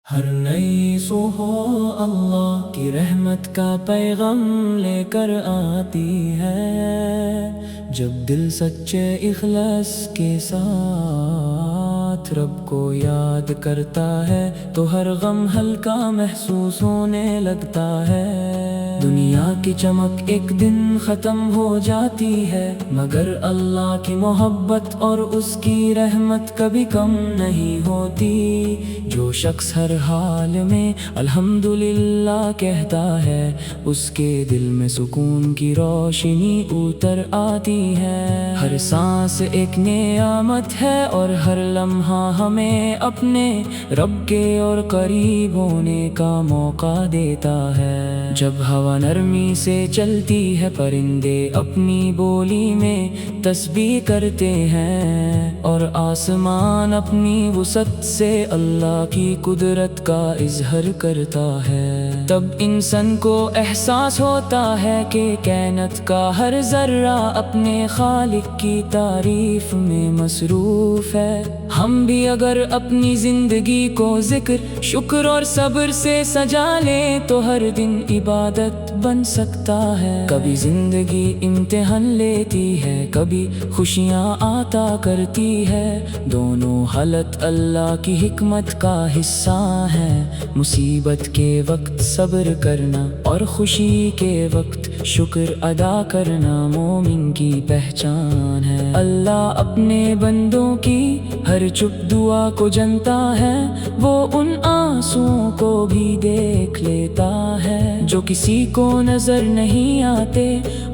ہر نئی صبح اللہ کی رحمت کا پیغام لے کر آتی ہے، جب دل سچے اخلاص کے ساتھ رب کو یاد کرتا ہے تو ہر غم ہلکا محسوس ہونے لگتا ہے۔ دنیا کی چمک ایک دن ختم ہو جاتی ہے، مگر اللہ کی محبت اور اس کی رحمت کبھی کم نہیں ہوتی۔ جو شخص ہر حال میں الحمدللہ کہتا ہے، اس کے دل میں سکون کی روشنی اتر آتی ہے۔ ہر سانس ایک نعمت ہے اور ہر لمحہ ہمیں اپنے رب کے اور قریب ہونے کا موقع دیتا ہے۔ جب ہوا نرمی سے چلتی ہے، پرندے اپنی بولی میں تسبیح کرتے ہیں، اور آسمان اپنی وسعت سے اللہ کی قدرت کا اظہار کرتا ہے، تب انسان کو احساس ہوتا ہے کہ کائنات کا ہر ذرہ اپنے خالق کی تعریف میں مصروف ہے۔ ہم بھی اگر اپنی زندگی کو ذکر، شکر اور صبر سے سجا لیں تو ہر دن عبادت بن سکتا ہے۔ کبھی زندگی امتحان لیتی ہے، کبھی خوشیاں عطا کرتی ہے، دونوں حالت اللہ کی حکمت کا حصہ ہے۔ مصیبت کے وقت صبر کرنا اور خوشی کے وقت شکر ادا کرنا مومن کی پہچان ہے۔ اللہ اپنے بندوں کی ہر چپ دعا کو جانتا ہے، وہ ان آنسوؤں کو بھی دیکھ لیتا ہے جو کسی کو نظر نہیں آتے۔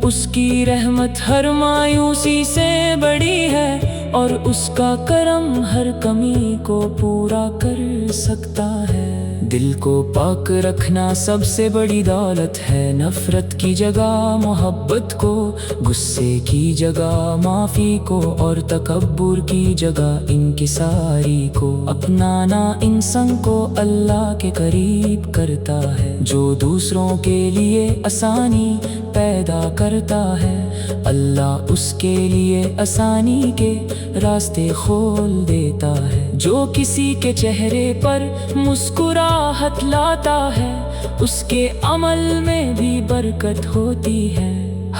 اس کی رحمت ہر مایوسی سے بڑی ہے، اور اس کا کرم ہر کمی کو پورا کر سکتا ہے۔ دل کو پاک رکھنا سب سے بڑی دولت ہے، نفرت کی جگہ محبت کو، غصے کی جگہ معافی کو، اور تکبر کی جگہ انکساری کو اپنانا انسان کو اللہ کے قریب کرتا ہے۔ جو دوسروں کے لیے آسانی پیدا کرتا ہے، اللہ اس کے لیے آسانی کے راستے کھول دیتا ہے۔ جو کسی کے چہرے پر مسکراہٹ لاتا ہے، اس کے عمل میں بھی برکت ہوتی ہے۔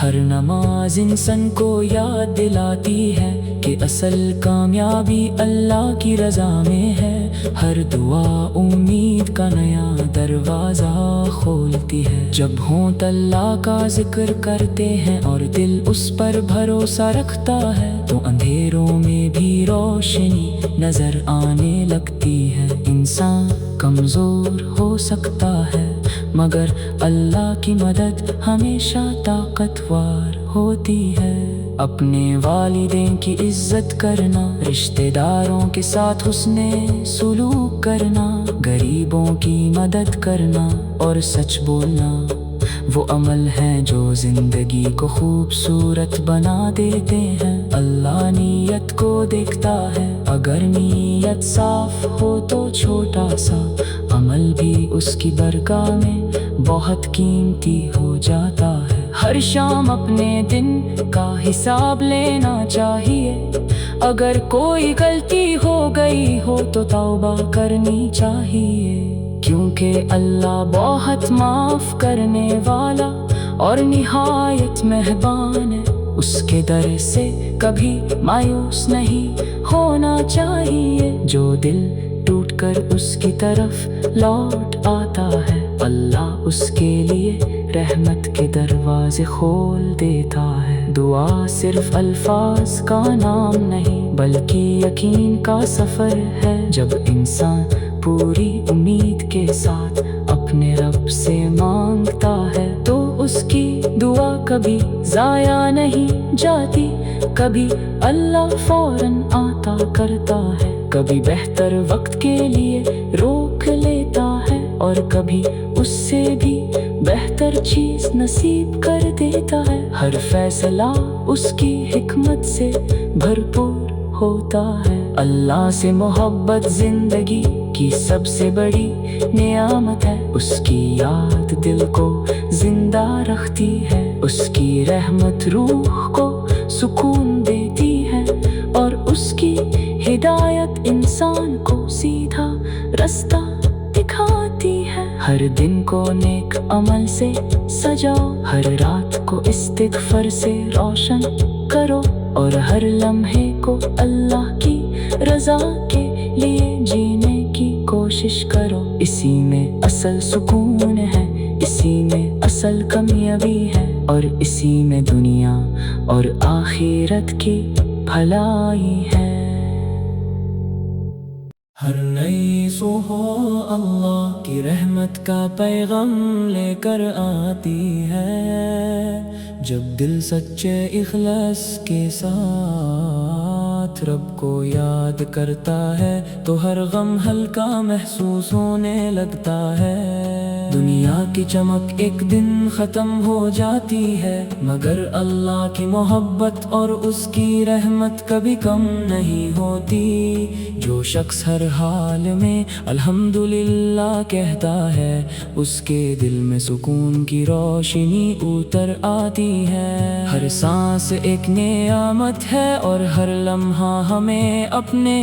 ہر نماز انسان کو یاد دلاتی ہے کہ اصل کامیابی اللہ کی رضا میں ہے۔ ہر دعا امید کا نیا دروازہ کھولتی ہے۔ جب ہونٹ اللہ کا ذکر کرتے ہیں اور دل اس پر بھروسہ رکھتا ہے، تو اندھیروں میں بھی روشنی نظر آنے لگتی ہے۔ انسان کمزور ہو سکتا ہے، مگر اللہ کی مدد ہمیشہ طاقتور ہوتی ہے۔ اپنے والدین کی عزت کرنا، رشتہ داروں کے ساتھ حسن سلوک کرنا، غریبوں کی مدد کرنا اور سچ بولنا، وہ عمل ہیں جو زندگی کو خوبصورت بنا دیتے ہیں۔ اللہ نیت کو دیکھتا ہے، اگر نیت صاف ہو تو چھوٹا سا عمل بھی اس کی بارگاہ میں بہت قیمتی ہو جاتا ہے۔ ہر شام اپنے دن کا حساب لینا چاہیے، اگر کوئی غلطی ہو گئی ہو تو توبہ کرنی چاہیے، کیونکہ اللہ بہت معاف کرنے والا اور نہایت مہربان ہے۔ اس کے در سے کبھی مایوس نہیں ہونا چاہیے، جو دل ٹوٹ کر اس کی طرف لوٹ آتا ہے، اللہ اس کے لیے رحمت کے دروازے کھول دیتا ہے۔ دعا صرف الفاظ کا نام نہیں، بلکہ یقین کا سفر ہے۔ جب انسان پوری امید کے ساتھ اپنے رب سے مانگتا ہے تو اس کی دعا کبھی ضائع نہیں جاتی۔ کبھی اللہ فوراً عطا کرتا ہے، کبھی بہتر وقت کے لیے روک لیتا ہے، اور کبھی اس سے بھی بہتر چیز نصیب کر دیتا ہے۔ ہر فیصلہ اس کی حکمت سے بھرپور ہوتا ہے۔ اللہ سے محبت زندگی کی سب سے بڑی نعمت ہے۔ اس کی یاد دل کو زندہ رکھتی ہے، اس کی رحمت روح کو سکون دیتی ہے، اور اس کی ہدایت انسان کو سیدھا رستہ ہر دن کو نیک عمل سے سجاؤ، ہر رات کو استغفار سے روشن کرو، اور ہر لمحے کو اللہ کی رضا کے لیے جینے کی کوشش کرو۔ اسی میں اصل سکون ہے، اسی میں اصل کامیابی ہے، اور اسی میں دنیا اور آخرت کی بھلائی ہے۔ ہر نئی صبح اللہ کی رحمت کا پیغام لے کر آتی ہے، جب دل سچے اخلاص کے ساتھ رب کو یاد کرتا ہے تو ہر غم ہلکا محسوس ہونے لگتا ہے۔ دنیا کی چمک ایک دن ختم ہو جاتی ہے، مگر اللہ کی محبت اور اس کی رحمت کبھی کم نہیں ہوتی۔ جو شخص ہر حال میں الحمدللہ کہتا ہے، اس کے دل میں سکون کی روشنی اتر آتی ہے۔ ہر سانس ایک نعمت ہے، اور ہر لمحہ ہمیں اپنے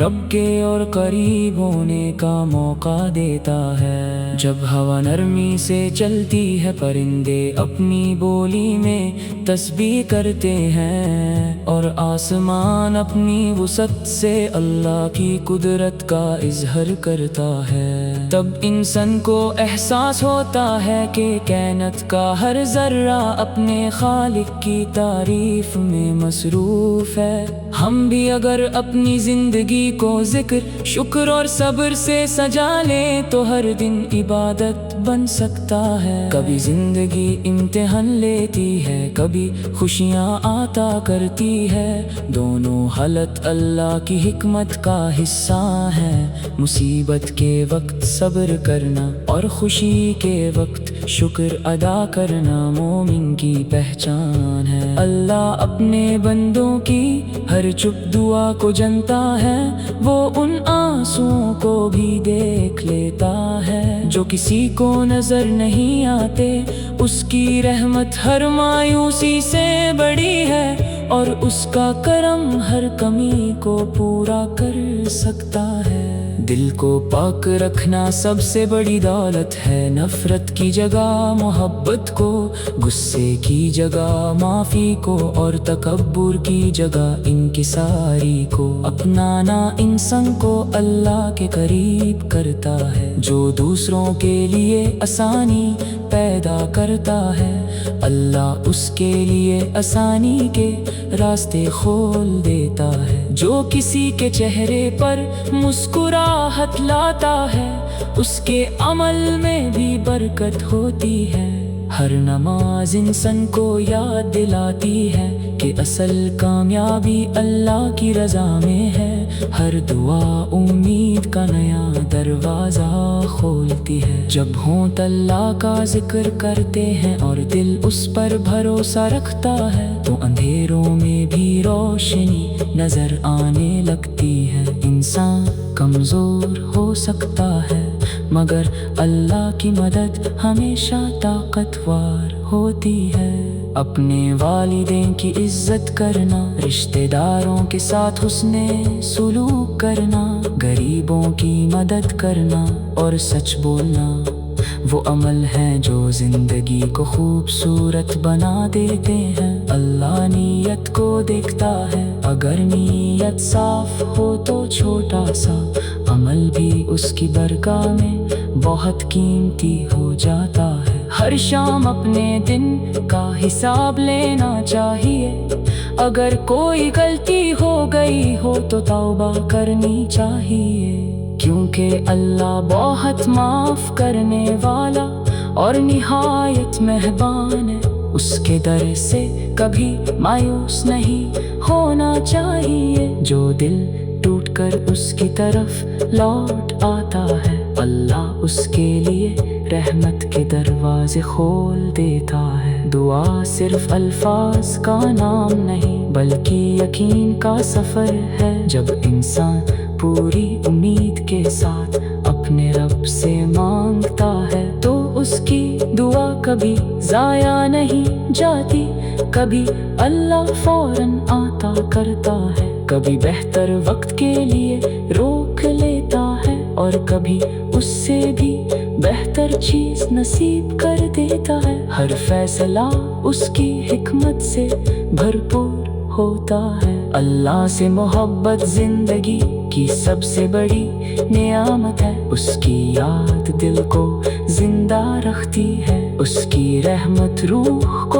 رب کے اور قریب ہونے کا موقع دیتا ہے۔ جب ہوا نرمی سے چلتی ہے، پرندے اپنی بولی میں تسبیح کرتے ہیں، اور آسمان اپنی وسعت سے اللہ کی قدرت کا اظہار کرتا ہے، تب انسان کو احساس ہوتا ہے کہ کائنات کا ہر ذرہ اپنے خالق کی تعریف میں مصروف ہے۔ ہم بھی اگر اپنی زندگی کو ذکر، شکر اور صبر سے سجا لیں تو ہر دن عبادت بن سکتا ہے۔ کبھی زندگی امتحان لیتی ہے، کبھی خوشیاں عطا کرتی ہے، دونوں حالت اللہ کی حکمت کا حصہ ہے۔ مصیبت کے وقت صبر کرنا اور خوشی کے وقت شکر ادا کرنا مومن کی پہچان ہے۔ اللہ اپنے بندوں کی ہر چپ دعا کو جانتا ہے، وہ ان آنسوؤں کو بھی دیکھ لیتا ہے جو کسی کو نظر نہیں آتے۔ اس کی رحمت ہر مایوسی سے بڑی ہے، اور اس کا کرم ہر کمی کو پورا کر سکتا ہے۔ دل کو پاک رکھنا سب سے بڑی دولت ہے، نفرت کی جگہ محبت کو، غصے کی جگہ معافی کو، اور تکبر کی جگہ انکساری کو اپنانا انسان کو اللہ کے قریب کرتا ہے۔ جو دوسروں کے لیے آسانی پیدا کرتا ہے، اللہ اس کے لیے آسانی کے راستے کھول دیتا ہے۔ جو کسی کے چہرے پر مسکراہٹ لاتا ہے، اس کے عمل میں بھی برکت ہوتی ہے۔ ہر نماز انسان کو یاد دلاتی ہے کہ اصل کامیابی اللہ کی رضا میں ہے۔ ہر دعا امید کا نیا دروازہ کھولتی ہے۔ جب ہونٹ اللہ کا ذکر کرتے ہیں اور دل اس پر بھروسہ رکھتا ہے، تو اندھیروں میں بھی روشنی نظر آنے لگتی ہے۔ انسان کمزور ہو سکتا ہے، مگر اللہ کی مدد ہمیشہ طاقتور ہوتی ہے۔ اپنے والدین کی عزت کرنا، رشتہ داروں کے ساتھ حسن سلوک کرنا، غریبوں کی مدد کرنا اور سچ بولنا وہ عمل ہیں جو زندگی کو خوبصورت بنا دیتے ہیں۔ اللہ نیت کو دیکھتا ہے، اگر نیت صاف ہو تو چھوٹا سا عمل بھی اس کی برگاہ میں بہت قیمتی ہو جاتا ہے۔ ہر شام اپنے دن کا حساب لینا چاہیے، اگر کوئی غلطی ہو گئی ہو تو توبہ کرنی چاہیے، کیونکہ اللہ بہت معاف کرنے والا اور نہایت مہربان ہے۔ اس کے در سے کبھی مایوس نہیں ہونا چاہیے، جو دل ٹوٹ کر اس کی طرف لوٹ آتا ہے، اللہ اس کے لیے رحمت کے دروازے کھول دیتا ہے۔ دعا صرف الفاظ کا نام نہیں، بلکہ یقین کا سفر ہے۔ جب انسان پوری امید کے ساتھ اپنے رب سے مانگتا ہے تو اس کی دعا کبھی ضائع نہیں جاتی۔ کبھی اللہ فوراً عطا کرتا ہے، کبھی بہتر وقت کے لیے روک لیتا ہے، اور کبھی اس سے بھی بہتر چیز نصیب کر دیتا ہے، ہر فیصلہ اس کی حکمت سے بھرپور ہوتا ہے۔ اللہ سے محبت زندگی کی سب سے بڑی نعمت ہے، اس کی یاد دل کو زندہ رکھتی ہے، اس کی رحمت روح کو